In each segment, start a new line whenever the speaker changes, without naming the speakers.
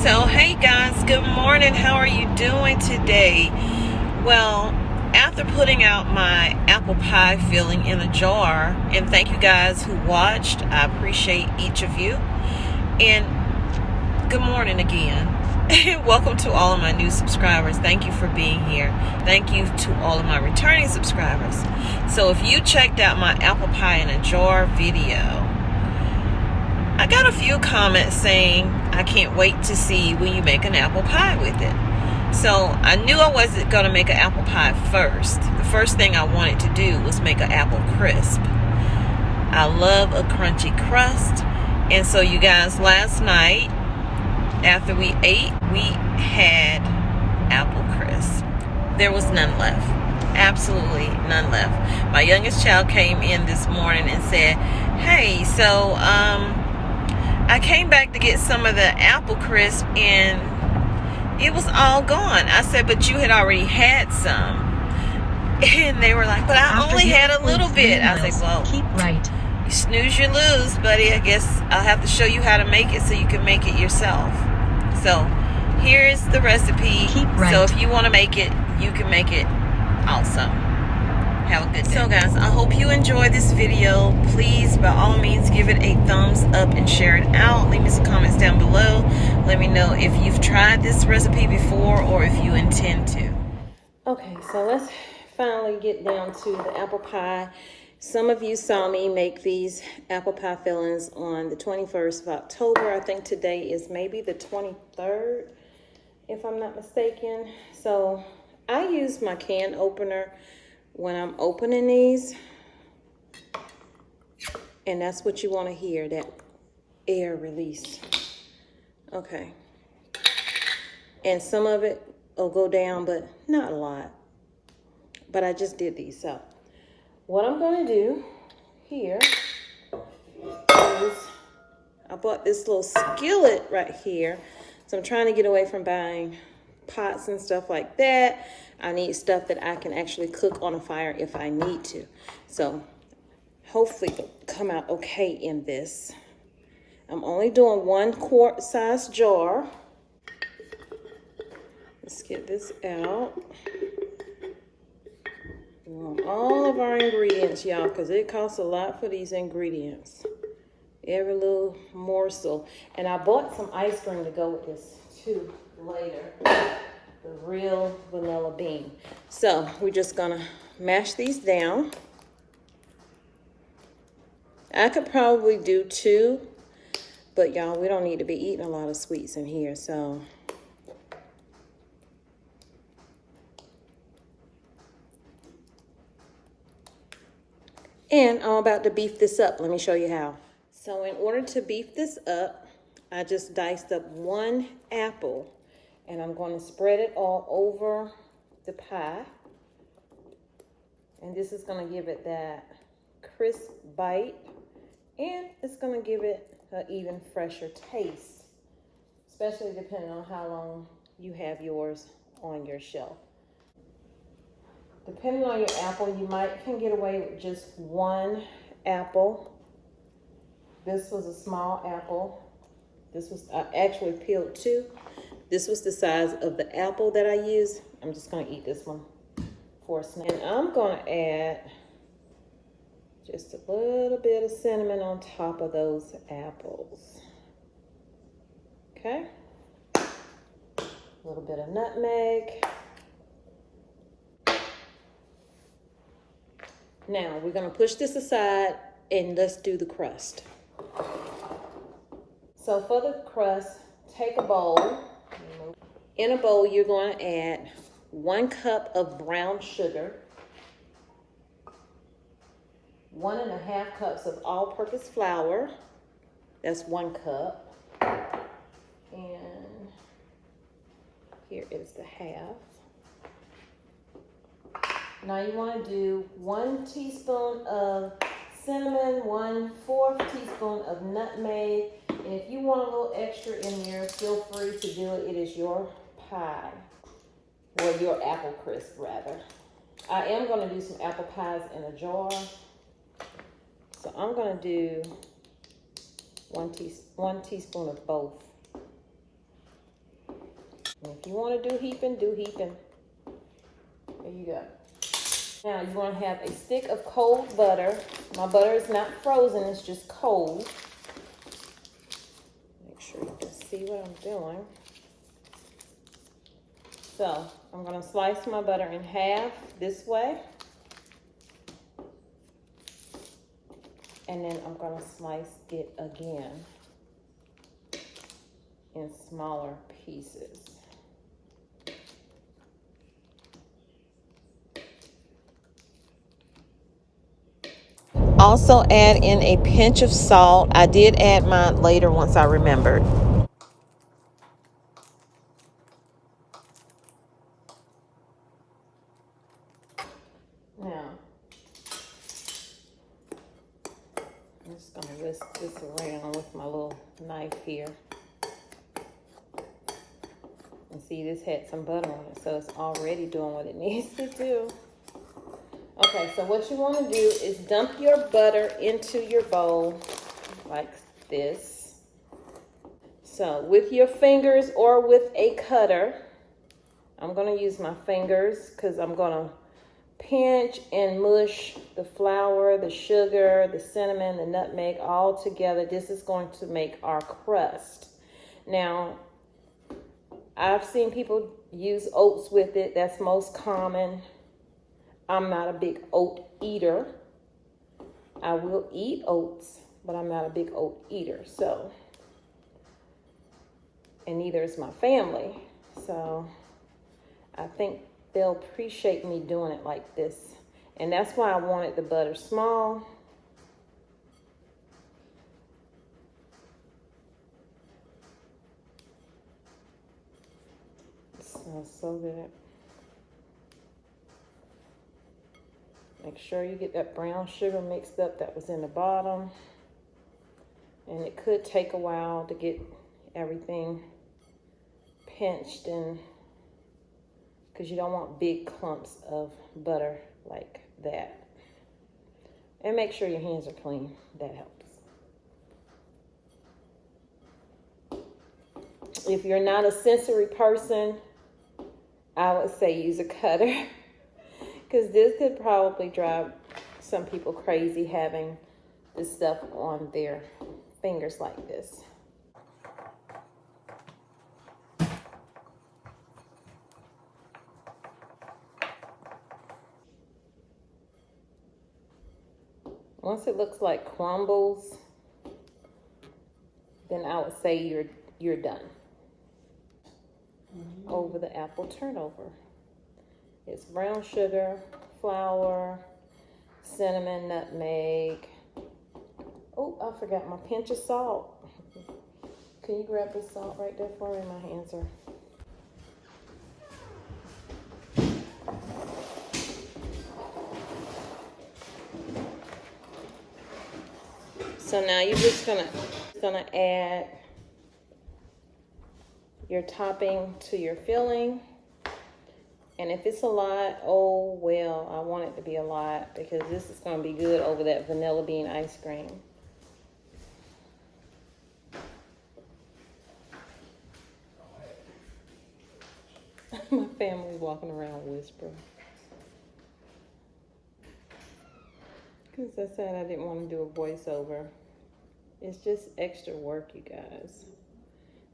So hey guys, good morning. How are you doing today? Well, after putting out my apple pie filling in a jar, and thank you guys who watched, I appreciate each of you, and good morning again. Welcome to all of my new subscribers. Thank you for being here. Thank you to all of my returning subscribers. So if you checked out my apple pie in a jar video, I got a few comments saying, I can't wait to see when you make an apple pie with it. So I knew I wasn't going to make an apple pie first. The first thing I wanted to do was make an apple crisp. I love a crunchy crust. And so you guys, last night, after we ate, we had apple crisp. There was none left. Absolutely none left. My youngest child came in this morning and said, hey, so, I came back to get some of the apple crisp and it was all gone. I said, but you had already had some. And they were like, but I only had a little bit. I was like, well,
keep right.
You snooze, you lose, buddy. I guess I'll have to show you how to make it so you can make it yourself. So here's the recipe.
Keep right.
So if you want to make it, you can make it also. Have a good day. So guys, I hope you enjoy this video. Please, by all means, give it a thumbs up and share it out. Leave me some comments down below. Let me know if you've tried this recipe before or if you intend to. Okay, so let's finally get down to the apple pie. Some of you saw me make these apple pie fillings on the 21st of October. I think today is maybe the 23rd, if I'm not mistaken. So I use my can opener when I'm opening these, and that's what you want to hear, that air release. Okay, and some of it will go down, but not a lot. But I just did these. So what I'm going to do here is I bought this little skillet right here. So I'm trying to get away from buying pots and stuff like that. I need stuff that I can actually cook on a fire if I need to. So hopefully it'll come out okay in this. I'm only doing 1 quart size jar. Let's get this out. We want all of our ingredients, y'all, because it costs a lot for these ingredients. Every little morsel. And I bought some ice cream to go with this too later. The real vanilla bean. So we're just gonna mash these down. I could probably do 2, but y'all, we don't need to be eating a lot of sweets in here, so. And I'm about to beef this up. Let me show you how. So in order to beef this up, I just diced up 1 apple. And I'm going to spread it all over the pie. And this is going to give it that crisp bite. And it's going to give it an even fresher taste. Especially depending on how long you have yours on your shelf. Depending on your apple, you can get away with just 1 apple. This was a small apple. This was, I actually peeled 2. This was the size of the apple that I used. I'm just going to eat this one for a snack. And I'm going to add just a little bit of cinnamon on top of those apples. Okay. A little bit of nutmeg. Now we're going to push this aside and let's do the crust. So for the crust, take a bowl. In a bowl, you're going to add 1 cup of brown sugar, 1.5 cups of all-purpose flour. That's 1 cup. And here is the half. Now you want to do 1 teaspoon of cinnamon, 1/4 teaspoon of nutmeg. And if you want a little extra in there, feel free to do it. It is your pie, or your apple crisp rather. I am going to do some apple pies in a jar. So I'm going to do one teaspoon of both. And if you want to do heaping, do heaping. There you go. Now you want to have a stick of cold butter. My butter is not frozen, it's just cold. Make sure you can see what I'm doing. So I'm going to slice my butter in half this way. And then I'm going to slice it again in smaller pieces. Also add in a pinch of salt. I did add mine later once I remembered. Now, I'm just going to whisk this around with my little knife here. And see, this had some butter on it, so it's already doing what it needs to do. Okay, so what you want to do is dump your butter into your bowl like this. So with your fingers or with a cutter, I'm going to use my fingers because I'm going to pinch and mush the flour, the sugar, the cinnamon, the nutmeg all together. This is going to make our crust. Now, I've seen people use oats with it. That's most common. I'm not a big oat eater. I will eat oats, but I'm not a big oat eater. So, and neither is my family. So I think they'll appreciate me doing it like this. And that's why I wanted the butter small. It smells so good. Make sure you get that brown sugar mixed up that was in the bottom. And it could take a while to get everything pinched and because you don't want big clumps of butter like that. And make sure your hands are clean. That helps. If you're not a sensory person, I would say use a cutter. Because this could probably drive some people crazy having this stuff on their fingers like this. Once it looks like crumbles, then I would say you're done. Over the apple turnover. It's brown sugar, flour, cinnamon, nutmeg. Oh, I forgot my pinch of salt. Can you grab the salt right there for me? My hands are... So now you're just gonna add your topping to your filling. And if it's a lot, oh well, I want it to be a lot because this is gonna be good over that vanilla bean ice cream. My family's walking around whispering. Because I said I didn't want to do a voiceover. It's just extra work, you guys.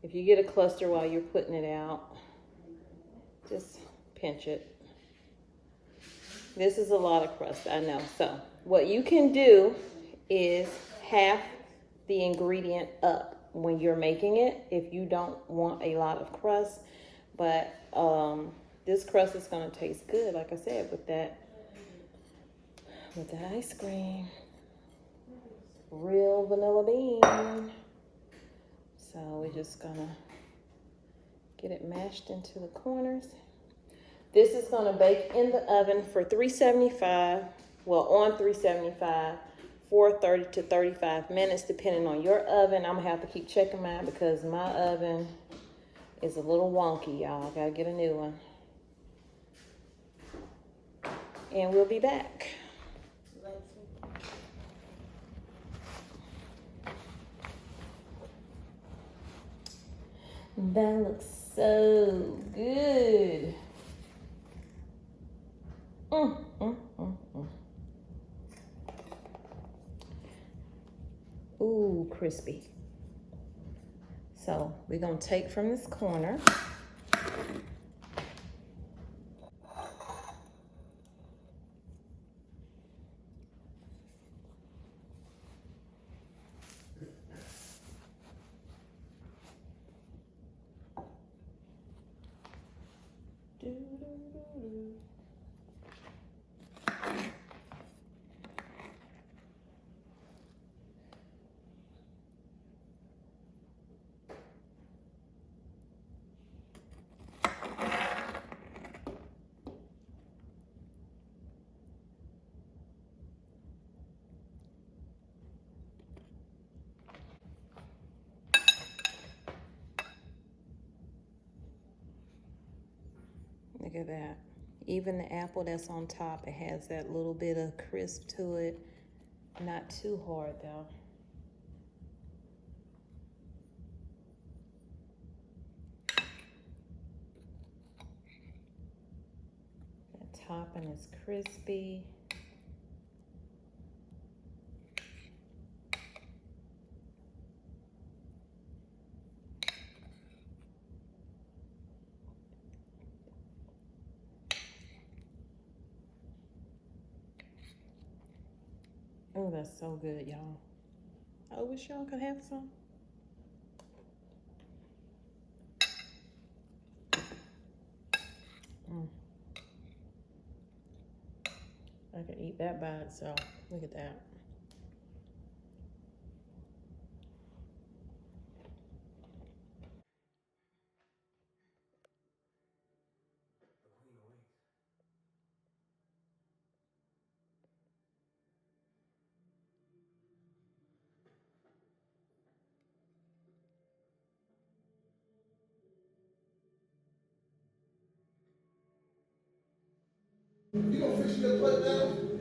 If you get a cluster while you're putting it out, just pinch it. This is a lot of crust, I know. So what you can do is half the ingredient up when you're making it if you don't want a lot of crust. But this crust is going to taste good, like I said, with the ice cream. Real vanilla bean. So we're just going to get it mashed into the corners. This is going to bake in the oven for 375, well, on 375, for 30 to 35 minutes, depending on your oven. I'm going to have to keep checking mine because my oven is a little wonky, y'all. Got to get a new one. And we'll be back. That looks So good. Ooh, crispy. So we're gonna take from this corner. Look at that. Even the apple that's on top, it has that little bit of crisp to it. Not too hard though. The topping is crispy. Oh, that's so good, y'all. I wish y'all could have some. I could eat that by itself. Look at that.
You gonna fix your plate now?